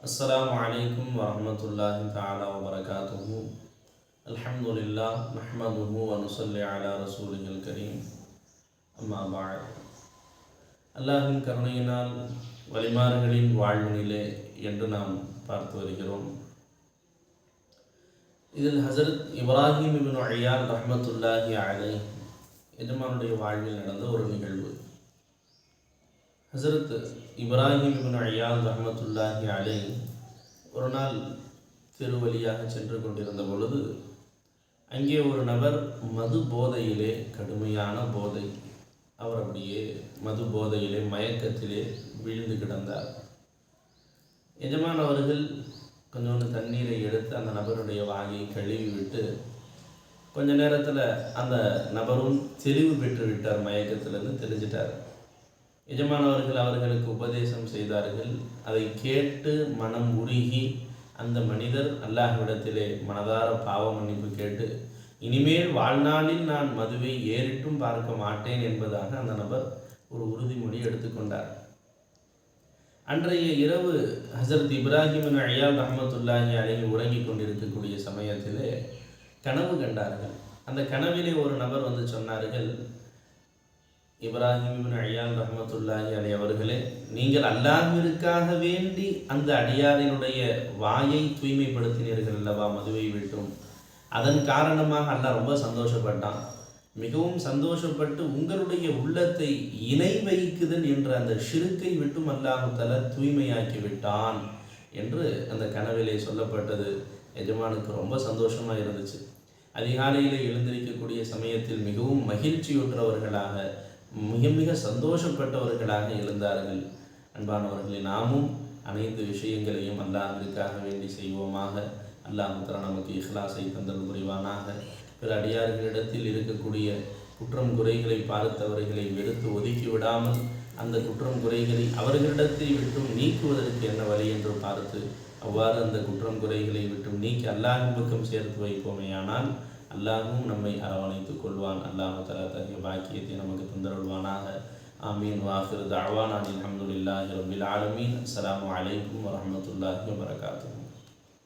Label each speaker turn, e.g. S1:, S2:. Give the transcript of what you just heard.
S1: السلام عليكم ورحمة الله تعالى وبركاته. الحمد لله نحمده ونصلي على رسوله الكريم. أما بعد. அல்லாஹ்வின் கருணையினால் வழிமாறுகளின் வாழ்வினிலே என்று நாம் பார்த்து வருகிறோம். இதில் ஹஸரத் இப்ராஹிம் இப்னு அய்யான் ரஹ்மத்துல்லாஹி அலைஹி எஜமானுடைய வாழ்வில் நடந்த ஒரு நிகழ்வு. ஹஸரத் இப்ராஹிம் இப்னு அய்யான் ரஹ்மத்துல்லாஹி அலைஹி ஒரு நாள் திருவழியாக சென்று கொண்டிருந்த பொழுது அங்கே ஒரு நபர் மது போதையிலே, கடுமையான போதை, அவர் அப்படியே மது போதையிலே மயக்கத்திலே வீழ்ந்து கிடந்தார். எஜமான் அவர்கள் கொஞ்சோண்டு தண்ணீரை எடுத்து அந்த நபருடைய வாயை கழுவி விட்டு கொஞ்ச நேரத்தில் அந்த நபரும் தெளிவு பெற்று விட்டார், மயக்கத்திலிருந்து தெரிஞ்சிட்டார். எஜமானவர்கள் அவர்களுக்கு உபதேசம் செய்தார்கள். அதை கேட்டு மனம் உருகி அந்த மனிதர் அல்லாஹ்விடத்திலே மனதார பாவ மன்னிப்பு கேட்டு இனிமேல் வாழ்நாளில் நான் மதுவை ஏறிட்டும் பார்க்க மாட்டேன் என்பதாக அந்த நபர் ஒரு உறுதிமொழி எடுத்துக்கொண்டார். அன்றைய இரவு ஹஸரத் இப்ராஹிம் இப்னு அய்யான் ரஹ்மத்துல்லாஹி அலைஹி உறங்கிக் கொண்டிருக்கக்கூடிய சமயத்திலே கனவு கண்டார்கள். அந்த கனவிலே ஒரு நபர் வந்து சொன்னார்கள், இப்ராஹிம் இப்னு அய்யான் ரஹ்மத்துல்லாஹி அலைஹி அவர்களே, நீங்கள் அல்லாஹ்விற்காக வேண்டி அந்த அடியாரினுடைய வாயை தூய்மைப்படுத்தினீர்கள் அல்லவா மதுவை விட்டும். அதன் காரணமாக அல்லாஹ் ரொம்ப சந்தோஷப்பட்டான். மிகவும் சந்தோஷப்பட்டு உங்களுடைய உள்ளத்தை இணை வைக்குதல் என்ற அந்த ஷிர்க்கை விட்டும் அல்லாஹ் தஆலா தூய்மையாக்கி விட்டான் என்று அந்த கனவிலே சொல்லப்பட்டது. எஜமானுக்கு ரொம்ப சந்தோஷமாக இருந்துச்சு. அதிகாலையில் எழுந்திருக்கக்கூடிய சமயத்தில் மிகவும் மகிழ்ச்சியுற்றவர்களாக, மிக மிக சந்தோஷப்பட்டவர்களாக எழுந்தார்கள். அன்பானவர்களே, நாமும் அனைத்து விஷயங்களையும் அல்லாஹ்விற்காக வேண்டி செய்வோமாக. அல்லாஹ் தஆலா நமக்கு இஹ்லாஸை தந்தல் புரிவானாக. பிற அடியார்களிடத்தில் இருக்கக்கூடிய குற்றம் குறைகளை பார்த்தவர்களை வெறுத்து ஒதுக்கி விடாமல் அந்த குற்றம் குறைகளை அவர்களிடத்தை விட்டும் நீக்குவதற்கு என்ன வழி என்று பார்த்து அவ்வாறு அந்த குற்றம் குறைகளை விட்டும் நீக்கி அல்லாஹ்வின் பக்கம் சேர்த்து வைப்போமேயானால் அல்லாஹ்வும் நம்மை அரவணைத்துக் கொள்வான். அல்லாஹ் தஆலா தகிய பாக்கியத்தை நமக்கு தந்தருள்வானாக. ஆமீன். வாஹிரு தஅவானா அல்ஹம்துலில்லாஹி ரப்பில் ஆலமீன். அஸ்ஸலாமு அலைக்கும் வரஹ்மத்துல்லாஹி வபரகாத்துஹு.